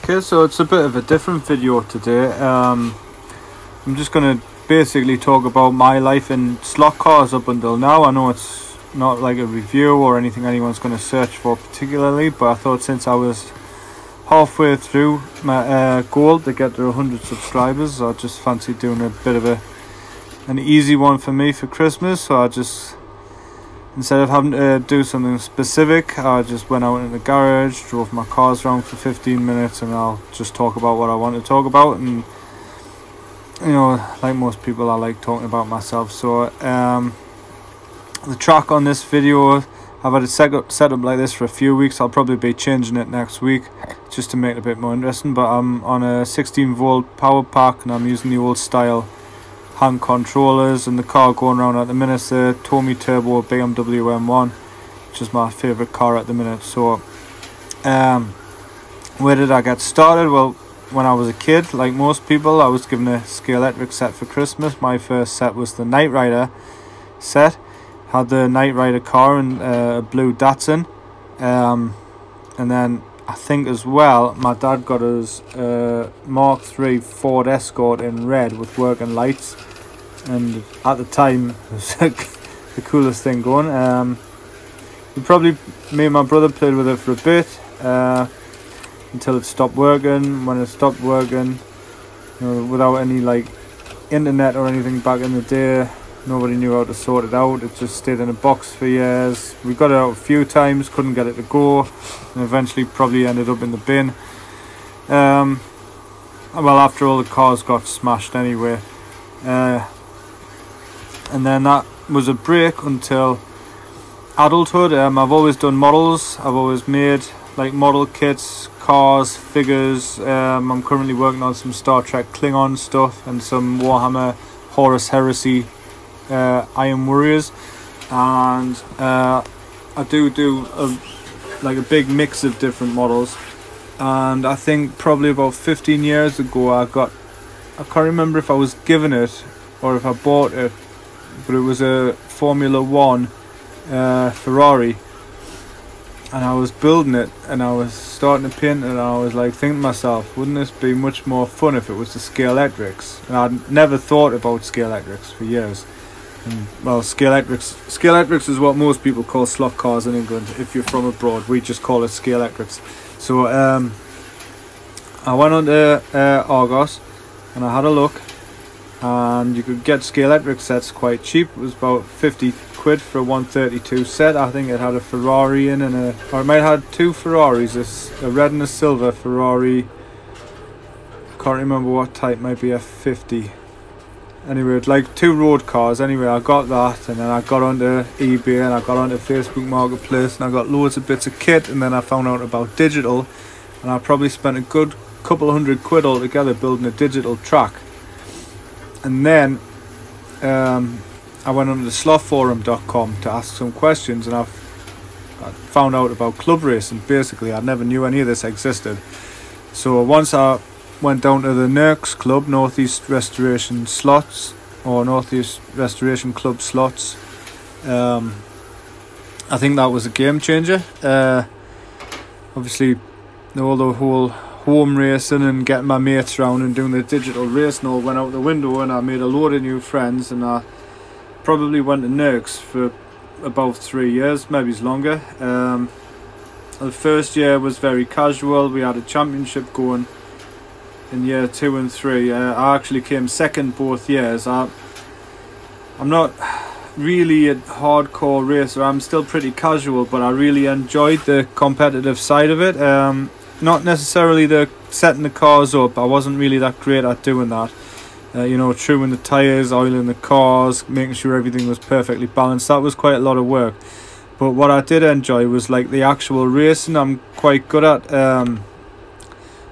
Okay, so it's a bit of a different video today. I'm just going to basically talk about my life in slot cars up until now. I know it's not like a review or anything anyone's going to search for particularly, but I thought since I was halfway through my goal to get to 100 subscribers, I just fancied doing a bit of an easy one for me for Christmas. So I just, instead of having to do something specific, I just went out in the garage, drove my cars around for 15 minutes, and I'll just talk about what I want to talk about. And you know, like most people, I like talking about myself. So the track on this video, I've had it set up like this for a few weeks. I'll probably be changing it next week just to make it a bit more interesting. But I'm on a 16 volt power pack, and I'm using the old style hand controllers, and the car going around at the minute is the Tommy Turbo BMW M1, which is my favourite car at the minute. So where did I get started? Well, when I was a kid, like most people, I was given a Scalextric set for Christmas. My first set was the Knight Rider set. Had the Knight Rider car and a blue Datsun, and then I think as well my dad got us Mark III Ford Escort in red with working lights, and at the time it was the coolest thing going. Me and my brother played with it for a bit until it stopped working. When it stopped working, you know, without any like internet or anything back in the day, nobody knew how to sort it out. It just stayed in a box for years. We got it out a few times, couldn't get it to go, and eventually probably ended up in the bin. Well, after all the cars got smashed anyway. And then that was a break until adulthood. I've always done models. I've always made like model kits, cars, figures. I'm currently working on some Star Trek Klingon stuff and some Warhammer Horus Heresy Iron Warriors, and I do like a big mix of different models. And I think probably about 15 years ago I can't remember if I was given it or if I bought it, but it was a Formula 1 Ferrari, and I was building it and I was starting to paint it, and I was like thinking to myself, wouldn't this be much more fun if it was the Scalextrics? And I'd never thought about Scalextrics for years. And, well, Scalextrics is what most people call slot cars in England. If you're from abroad, we just call it Scalextrics. So I went on to Argos and I had a look, and you could get Scalextric sets quite cheap. It was about 50 quid for a 132 set. I think it had a Ferrari in, and or it might have had two Ferraris, a red and a silver Ferrari. I can't remember what type, might be F50. Anyway, it's like two road cars. Anyway, I got that, and then I got onto eBay and I got onto Facebook Marketplace, and I got loads of bits of kit, and then I found out about digital, and I probably spent a good couple of hundred quid altogether building a digital track. And then I went on to slotforum.com to ask some questions, and I found out about club racing. Basically, I never knew any of this existed. So once I went down to the NERCS Club, Northeast Restoration Slots, or Northeast Restoration Club Slots, I think that was a game changer. Obviously, all the whole home racing and getting my mates around and doing the digital racing all went out the window, and I made a load of new friends, and I probably went to NERCS for about 3 years, maybe it's longer. The first year was very casual. We had a championship going in year 2 and 3. I actually came second both years. I'm not really a hardcore racer. I'm still pretty casual, but I really enjoyed the competitive side of it. Not necessarily the setting the cars up. I wasn't really that great at doing that. You know, truing the tyres, oiling the cars, making sure everything was perfectly balanced. That was quite a lot of work. But what I did enjoy was like the actual racing. I'm quite good at. I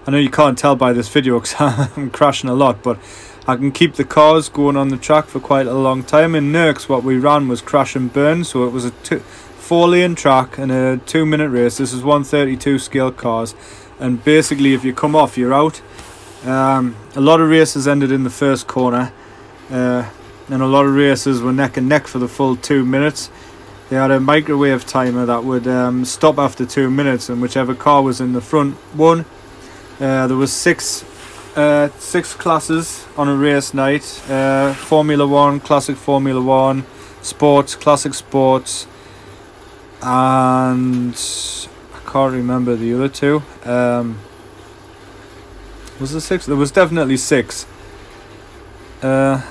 know you can't tell by this video because I'm crashing a lot, but I can keep the cars going on the track for quite a long time. In NERCS, what we ran was crash and burn, so it was a 4-lane track and a 2-minute race. This is 132 scale cars, and basically if you come off, you're out. A lot of races ended in the first corner, and a lot of races were neck and neck for the full 2 minutes. They had a microwave timer that would stop after 2 minutes, and whichever car was in the front won. There was six classes on a race night. Formula 1, Classic Formula 1, Sports, Classic Sports, and I can't remember the other two. Was there six? There was definitely six. I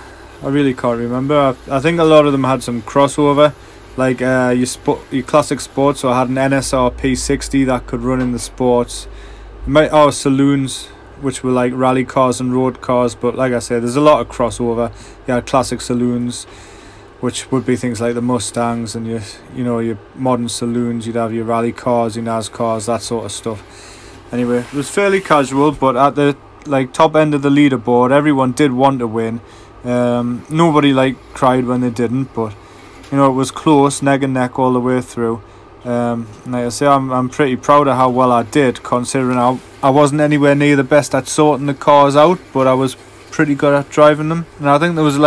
really can't remember. I think a lot of them had some crossover, like your Classic Sports. So I had an NSR P60 that could run in the sports. Saloons, which were like rally cars and road cars. But like I said, there's a lot of crossover. You had classic saloons, which would be things like the Mustangs and your modern saloons. You'd have your rally cars, your NAS cars, that sort of stuff. Anyway, it was fairly casual, but at the top end of the leaderboard, everyone did want to win. Nobody cried when they didn't, but it was close, neck and neck all the way through. Like I say, I'm pretty proud of how well I did, considering I wasn't anywhere near the best at sorting the cars out, but I was pretty good at driving them. And I think there was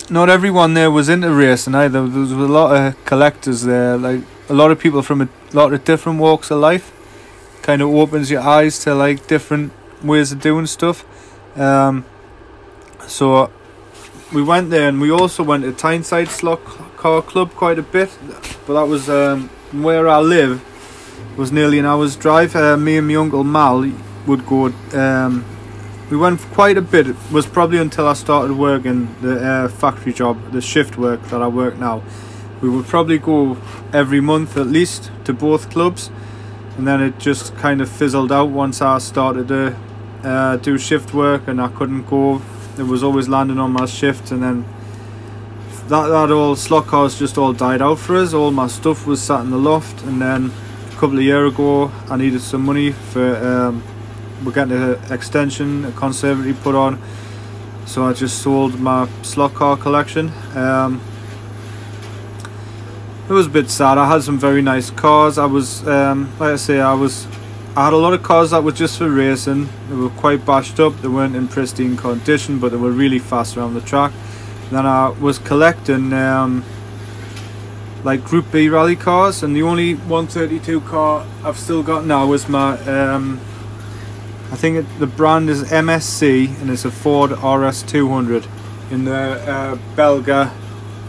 not everyone there was into racing either. There was a lot of collectors there, like a lot of people from a lot of different walks of life. Kind of opens your eyes to different ways of doing stuff. So we went there, and we also went to Tyneside Slot Car Club quite a bit, but that was where I live was nearly an hour's drive. Me and my uncle Mal would go. We went for quite a bit. It was probably until I started working the factory job, the shift work that I work now. We would probably go every month at least to both clubs. And then it just kind of fizzled out once I started to do shift work, and I couldn't go. It was always landing on my shift, and then that all slot cars just all died out for us. All my stuff was sat in the loft, and then a couple of years ago I needed some money for we're getting an extension, a conservatory put on, so I just sold my slot car collection. It was a bit sad. I had some very nice cars. I was, like I say, I had a lot of cars that were just for racing. They were quite bashed up. They weren't in pristine condition, but they were really fast around the track. Then I was collecting Group B rally cars, and the only 132 car I've still got now is my, I think the brand is MSC, and it's a Ford RS200 in the Belga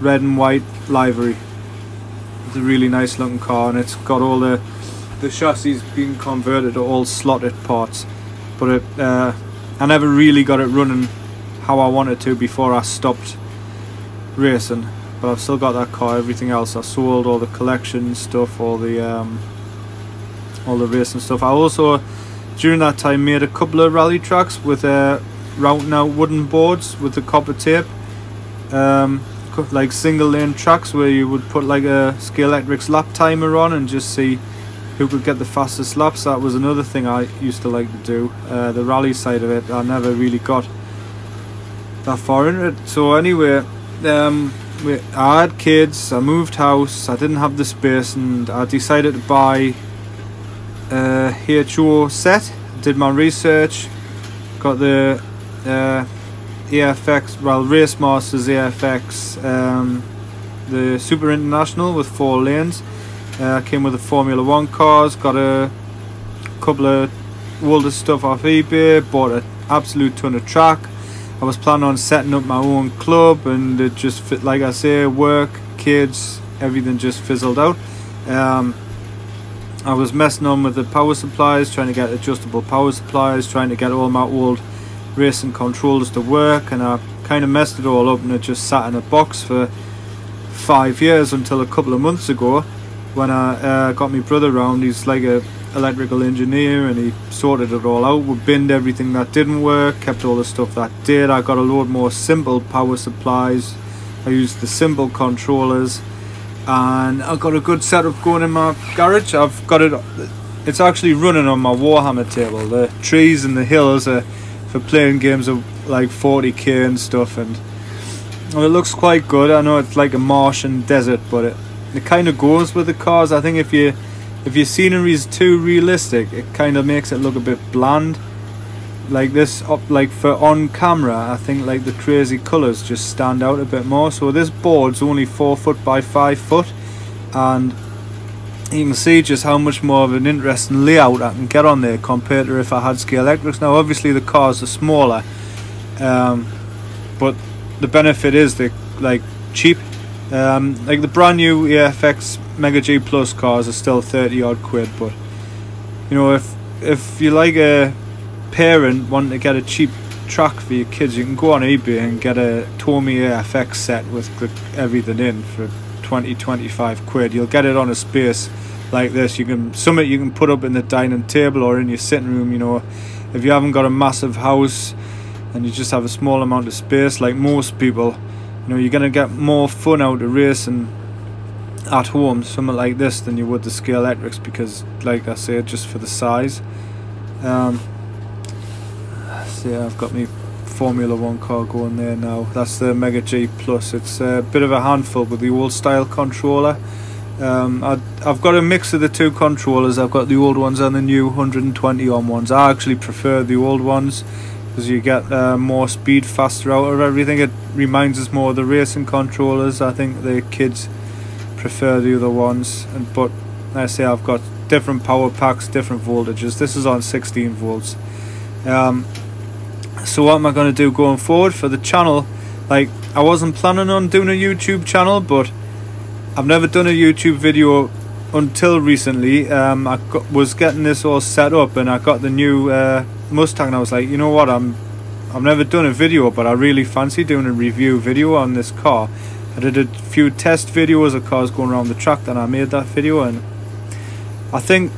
red and white livery. It's a really nice looking car, and it's got all the chassis being converted to all slotted parts, but I never really got it running how I wanted to before I stopped racing. But I've still got that car. Everything else I sold, all the collection stuff, all the racing stuff. I also during that time made a couple of rally tracks with routing out wooden boards with the copper tape, like single lane tracks where you would put a Scalextric's lap timer on and just see who could get the fastest laps. That was another thing I used to like to do. The rally side of it, I never really got that far into it. So anyway, I had kids, I moved house, I didn't have the space, and I decided to buy a HO set. Did my research, got the AFX, Race Masters AFX, the Super International with 4 lanes. Came with the Formula 1 cars, got a couple of older stuff off eBay, bought an absolute ton of track. I was planning on setting up my own club, and it just fit, like I say, work, kids, everything just fizzled out. I was messing on with the power supplies, trying to get adjustable power supplies, trying to get all my old racing controllers to work, and I kind of messed it all up, and it just sat in a box for 5 years until a couple of months ago when I got my brother round. He's like a electrical engineer, and he sorted it all out. We binned everything that didn't work, kept all the stuff that did. I got a load more simple power supplies. I used the simple controllers, and I've got a good setup going in my garage. I've got it, it's actually running on my Warhammer table. The trees and the hills are for playing games of like 40k and stuff, and well, it looks quite good. I know it's like a Martian desert, but it kind of goes with the cars. I think if your scenery is too realistic, it kind of makes it look a bit bland. Like this, like for on camera, I think like the crazy colours just stand out a bit more. So this board's only 4 foot by 5 foot, and you can see just how much more of an interesting layout I can get on there compared to if I had scale electrics. Now obviously the cars are smaller, but the benefit is they're like cheap. Like the brand new EFX Mega G Plus cars are still 30 odd quid, but you know, if you like a parent wanting to get a cheap track for your kids, you can go on eBay and get a Tommy EFX set with everything in for 20-25 quid. You'll get it on a space like this. You can put up in the dining table or in your sitting room. You know, if you haven't got a massive house and you just have a small amount of space, like most people, you know, you're gonna get more fun out of racing at home, something like this, than you would the scale electrics, because, like I said, just for the size. So yeah, I've got my Formula 1 car going there now. That's the Mega G Plus. It's a bit of a handful with the old style controller. I've got a mix of the two controllers. I've got the old ones and the new 120 ohm ones. I actually prefer the old ones because you get more speed faster out of everything. It reminds us more of the racing controllers. I think the kids prefer the other ones, but like I say, I've got different power packs, different voltages. This is on 16 volts. So what am I going to do going forward for the channel? Like, I wasn't planning on doing a YouTube channel, but I've never done a YouTube video until recently. I was getting this all set up, and I got the new Mustang, and I was like, you know what, I've never done a video, but I really fancy doing a review video on this car. I did a few test videos of cars going around the track, then I made that video, and I think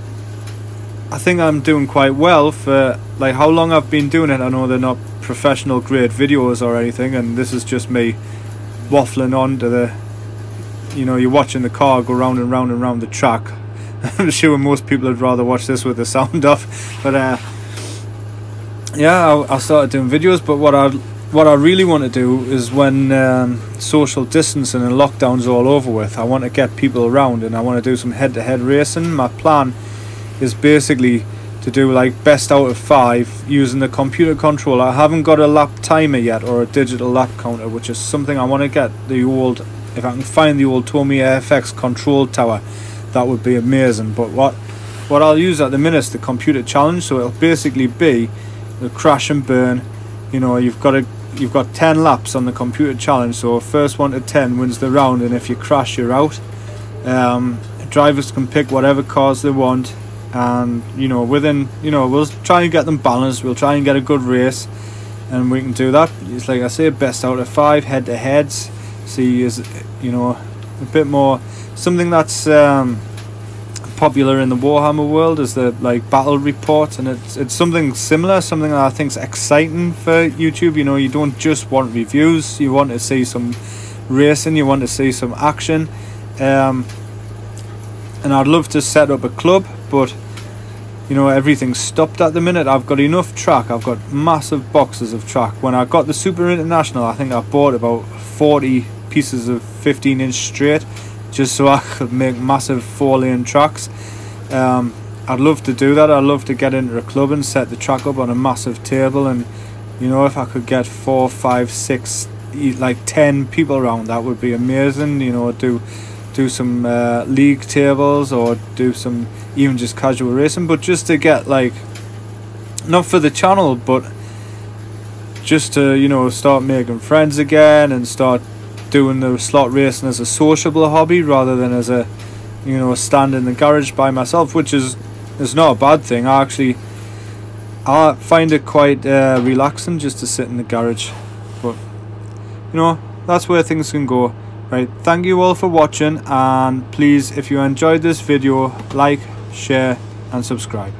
I'm doing quite well for like how long I've been doing it. I know they're not professional grade videos or anything, and this is just me waffling on to the, you know, you're watching the car go round and round and round the track. I'm sure most people would rather watch this with the sound off, but yeah, I started doing videos. But what I really want to do is, when social distancing and lockdown's all over with, I want to get people around and I want to do some head-to-head racing. My plan is basically to do like best out of 5 using the computer controller. I haven't got a lap timer yet or a digital lap counter, which is something I want to get. The old, if I can find the old Tommy FX control tower, that would be amazing. But what I'll use at the minute is the computer challenge. So it'll basically be the crash and burn. You know, you've got 10 laps on the computer challenge, so first 1 to 10 wins the round, and if you crash, you're out. Drivers can pick whatever cars they want, and you know, we'll try and get them balanced. We'll try and get a good race, and we can do that. It's like I say, best out of 5 head-to-heads. See, is, you know, a bit more something that's popular in the Warhammer world is the like battle report, and it's something similar, something that I think's exciting for YouTube. You know, you don't just want reviews, you want to see some racing, you want to see some action, and I'd love to set up a club, but you know, everything's stopped at the minute. I've got enough track, I've got massive boxes of track. When I got the Super International, I think I bought about 40 pieces of 15-inch straight, just so I could make massive 4-lane tracks. I'd love to do that. I'd love to get into a club and set the track up on a massive table, and you know, if I could get 4, 5, 6, like 10 people around, that would be amazing. You know, do some league tables, or do some even just casual racing, but just to get, like, not for the channel, but just to, you know, start making friends again and start doing the slot racing as a sociable hobby rather than as a, you know, stand in the garage by myself, which is not a bad thing. I find it quite relaxing just to sit in the garage, but you know, that's where things can go. Right, thank you all for watching, and please, if you enjoyed this video, like, share and subscribe.